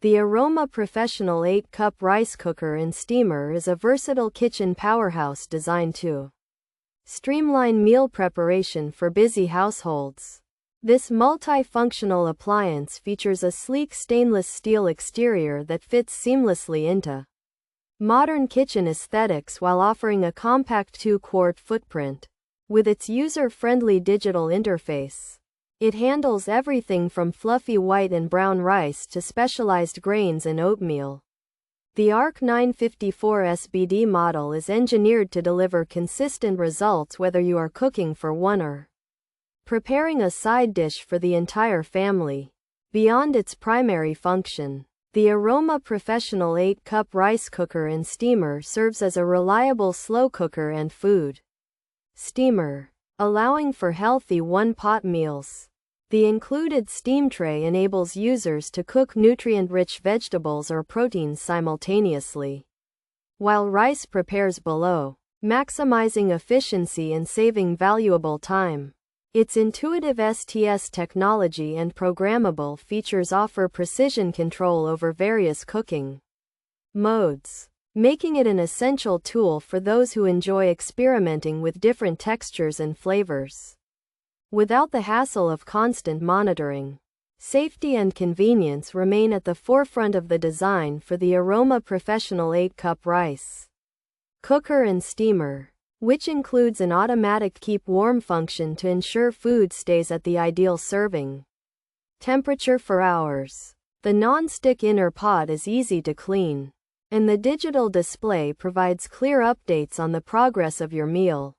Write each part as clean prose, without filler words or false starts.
The AROMA Professional 8-cup rice cooker and steamer is a versatile kitchen powerhouse designed to streamline meal preparation for busy households. This multifunctional appliance features a sleek stainless steel exterior that fits seamlessly into modern kitchen aesthetics while offering a compact 2-quart footprint. With its user-friendly digital interface, it handles everything from fluffy white and brown rice to specialized grains and oatmeal. The ARC 954 SBD model is engineered to deliver consistent results whether you are cooking for one or preparing a side dish for the entire family. Beyond its primary function, the AROMA Professional 8-cup rice cooker and steamer serves as a reliable slow cooker and food steamer, allowing for healthy one-pot meals. The included steam tray enables users to cook nutrient-rich vegetables or proteins simultaneously, while rice prepares below, maximizing efficiency and saving valuable time. Its intuitive STS technology and programmable features offer precision control over various cooking modes, making it an essential tool for those who enjoy experimenting with different textures and flavors. Without the hassle of constant monitoring, safety and convenience remain at the forefront of the design for the AROMA Professional 8-cup rice cooker and steamer, which includes an automatic keep warm function to ensure food stays at the ideal serving temperature for hours. The non-stick inner pot is easy to clean, and the digital display provides clear updates on the progress of your meal.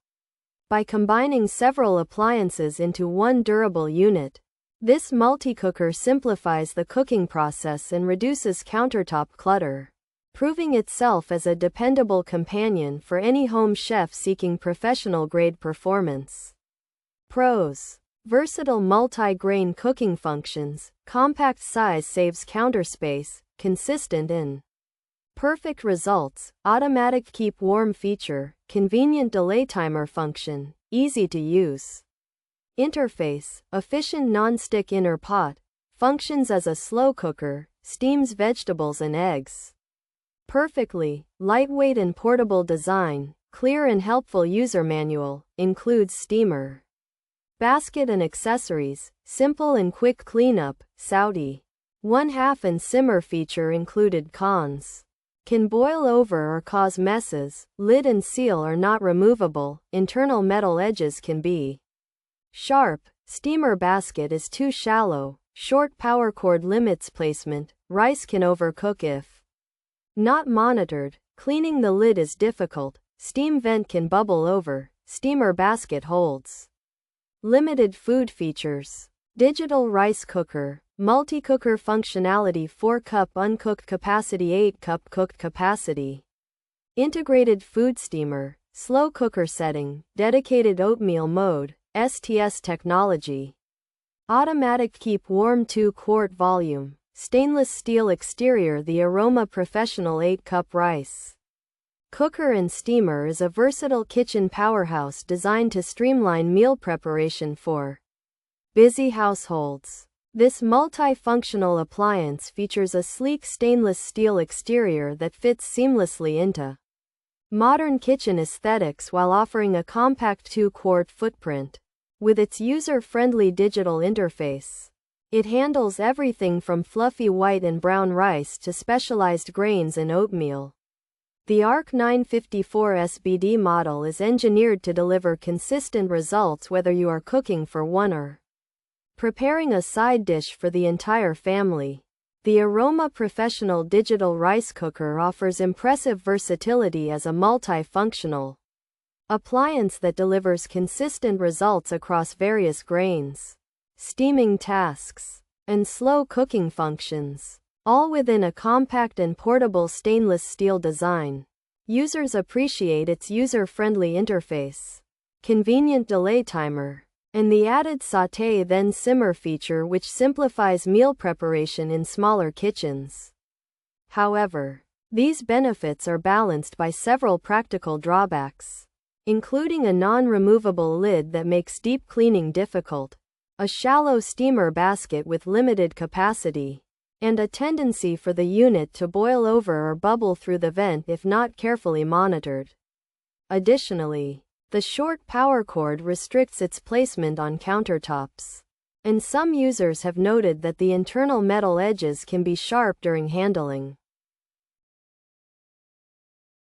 By combining several appliances into one durable unit, this multi-cooker simplifies the cooking process and reduces countertop clutter, proving itself as a dependable companion for any home chef seeking professional-grade performance. Pros: versatile multi-grain cooking functions, compact size saves counter space, consistent and perfect results, automatic keep warm feature, convenient delay timer function, easy to use. Interface: efficient non-stick inner pot, functions as a slow cooker, steams vegetables and eggs perfectly. Lightweight and portable design, clear and helpful user manual, includes steamer basket and accessories, simple and quick cleanup, Saudi 1/2 and simmer feature included. Cons: can boil over or cause messes, lid and seal are not removable, internal metal edges can be sharp, steamer basket is too shallow, short power cord limits placement, rice can overcook if not monitored, cleaning the lid is difficult, steam vent can bubble over, steamer basket holds limited food features. Digital rice cooker, multi-cooker functionality, 4-cup uncooked capacity, 8-cup cooked capacity. Integrated food steamer, slow cooker setting, dedicated oatmeal mode, STS technology. Automatic keep warm, 2-quart volume, stainless steel exterior. The AROMA Professional 8-cup rice cooker and steamer is a versatile kitchen powerhouse designed to streamline meal preparation for busy households. This multifunctional appliance features a sleek stainless steel exterior that fits seamlessly into modern kitchen aesthetics while offering a compact 2-quart footprint. With its user-friendly digital interface, it handles everything from fluffy white and brown rice to specialized grains and oatmeal. The ARC 954 SBD model is engineered to deliver consistent results whether you are cooking for one or preparing a side dish for the entire family. The AROMA Professional digital rice cooker offers impressive versatility as a multifunctional appliance that delivers consistent results across various grains, steaming tasks, and slow cooking functions, all within a compact and portable stainless steel design. Users appreciate its user-friendly interface, convenient delay timer, and the added sauté then simmer feature, which simplifies meal preparation in smaller kitchens. However, these benefits are balanced by several practical drawbacks, including a non-removable lid that makes deep cleaning difficult, a shallow steamer basket with limited capacity, and a tendency for the unit to boil over or bubble through the vent if not carefully monitored. Additionally, the short power cord restricts its placement on countertops, and some users have noted that the internal metal edges can be sharp during handling.